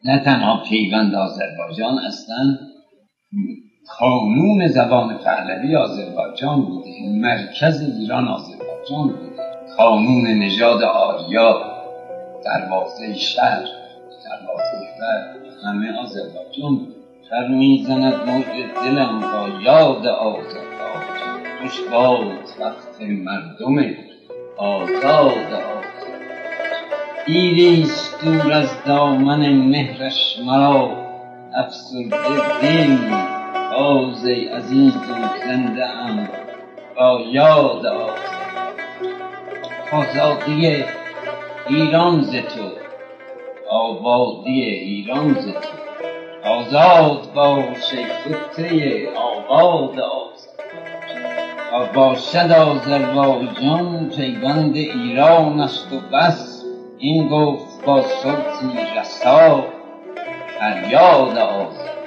نه تنها پیوند آذربایجان، اصلا قانون زبان پهلوی آذربایجان بوده، مرکز ایران آذربایجان بوده، قانون نژاد آریا، دروازه شهر، دروازه شهر همه آذربایجان بوده. پر میزند موج دلم با یاد آذربایجان، خوش باد وقت مردم آزاد آذربایجان. دیریست دور از دامن مهرش مرا، افسرده دل باز ای عزیزم زنده ام با یاد آذربایجان. آزادی ایران ز تو، آبادی ایران ز تو، آزاد باش ای خطه آباد آذربایجان. تا باشد آذربایجان پیوند ایران است و بس، این گفت با صوتی رسا فریاد آذربایجان.